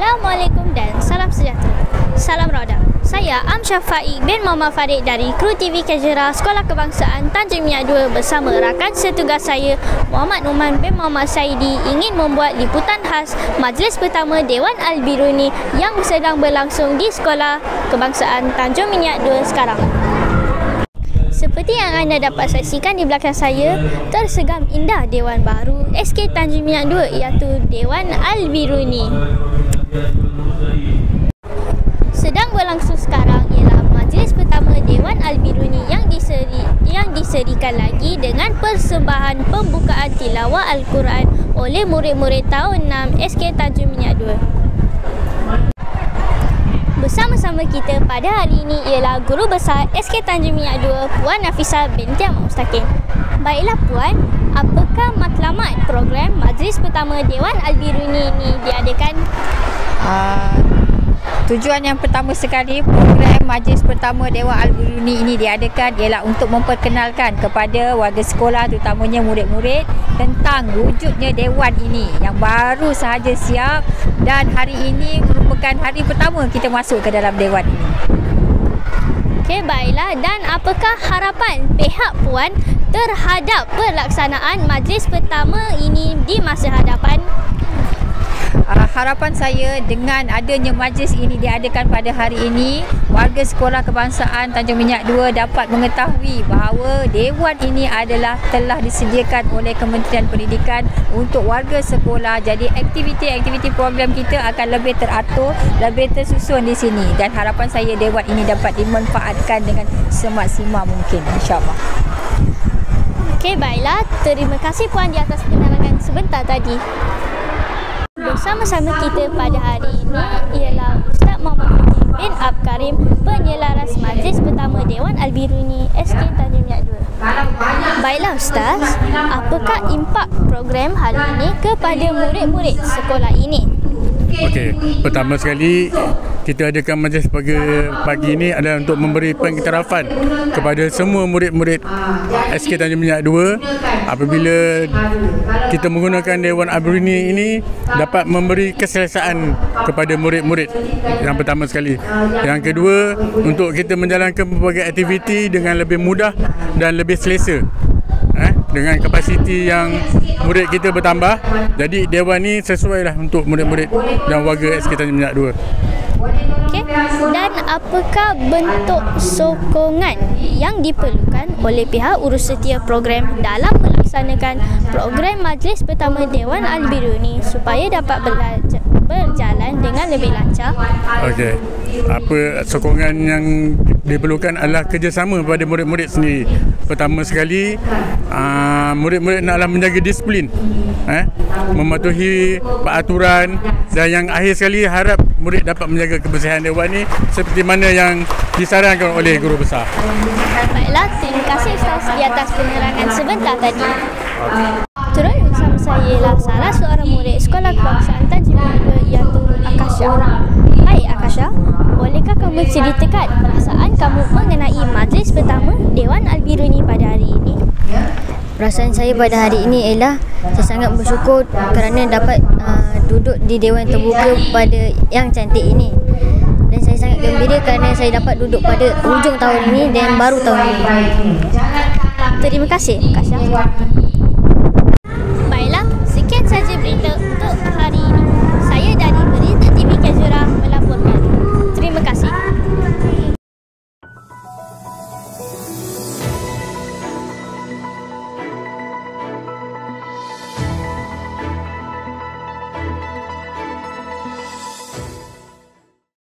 Assalamualaikum dan salam sejahtera. Salam Roda. Saya Amsyah Faik bin Muhammad Farid dari Kru TV Kejera Sekolah Kebangsaan Tanjung Minyak 2 bersama rakan setugas saya Muhammad Numan bin Muhammad Saidi ingin membuat liputan khas majlis pertama Dewan Al-Biruni yang sedang berlangsung di Sekolah Kebangsaan Tanjung Minyak 2 sekarang. Seperti yang anda dapat saksikan di belakang saya, tersegam indah Dewan baru SK Tanjung Minyak 2 iaitu Dewan Al-Biruni. Sedang berlangsung sekarang ialah majlis pertama Dewan Al-Biruni yang diserikan lagi dengan persembahan pembukaan tilawah Al-Quran oleh murid-murid tahun 6 SK Tanjung Minyak 2. Bersama-sama kita pada hari ini ialah Guru Besar SK Tanjung Minyak 2 Puan Nafisah binti Ahmad Mustaqim. Baiklah Puan, apakah matlamat program majlis pertama Dewan Al-Biruni ini diadakan? Tujuan yang pertama sekali program majlis pertama Dewan Al-Biruni ini diadakan ialah untuk memperkenalkan kepada warga sekolah terutamanya murid-murid tentang wujudnya Dewan ini yang baru sahaja siap dan hari ini merupakan hari pertama kita masuk ke dalam Dewan ini. Okey, baiklah, dan apakah harapan pihak Puan terhadap pelaksanaan majlis pertama ini di masa hadapan? Harapan saya dengan adanya majlis ini diadakan pada hari ini, warga Sekolah Kebangsaan Tanjung Minyak 2 dapat mengetahui bahawa Dewan ini telah disediakan oleh Kementerian Pendidikan untuk warga sekolah. Jadi aktiviti-aktiviti program kita akan lebih teratur, lebih tersusun di sini dan harapan saya Dewan ini dapat dimanfaatkan dengan semaksimal mungkin, insya-Allah. Okey, baiklah. Terima kasih Puan di atas penerangan sebentar tadi. Bersama-sama kita pada hari ini ialah Ustaz Muhammad bin Ab Karim, penyelaras majlis pertama Dewan Al-Biruni SK Tanjung Minyak 2. Baiklah Ustaz, apakah impak program hari ini kepada murid-murid sekolah ini? Okey, pertama sekali kita adakan majlis pagi ini adalah untuk memberi pengiktirafan kepada semua murid-murid SK Tanjung Minyak 2 apabila kita menggunakan Dewan Al-Biruni ini dapat memberi keselesaan kepada murid-murid yang pertama sekali. Yang kedua, untuk kita menjalankan berbagai aktiviti dengan lebih mudah dan lebih selesa. Dengan kapasiti yang murid kita bertambah, jadi Dewan ni sesuai lah untuk murid-murid dan warga SK Tanjung Minyak 2. Okay. Dan apakah bentuk sokongan yang diperlukan oleh pihak urus setia program dalam melaksanakan program majlis pertama Dewan Al-Biruni supaya dapat berjalan dengan lebih lancar? Okey. Apa sokongan yang diperlukan adalah kerjasama pada murid-murid sendiri. Pertama sekali, murid-murid naklah menjaga disiplin, mematuhi peraturan, dan yang akhir sekali harap murid dapat menjaga kebersihan Dewan ni seperti mana yang disarankan oleh Guru Besar. Baiklah, terima kasih Ustaz di atas penerangan sebentar tadi. Turut bersama saya ialah salah seorang murid Sekolah Kebangsaan Tanjung Minyak 2 iaitu Akasha. Hai Akasha, bolehkah kamu ceritakan perasaan kamu mengenai majlis pertama Dewan Al-Biruni pada hari ini? Perasaan saya pada hari ini ialah saya sangat bersyukur kerana dapat duduk di Dewan terbuka pada yang cantik ini. Dan saya sangat gembira kerana saya dapat duduk pada hujung tahun ini dan baru tahun ini. Terima kasih Akasha.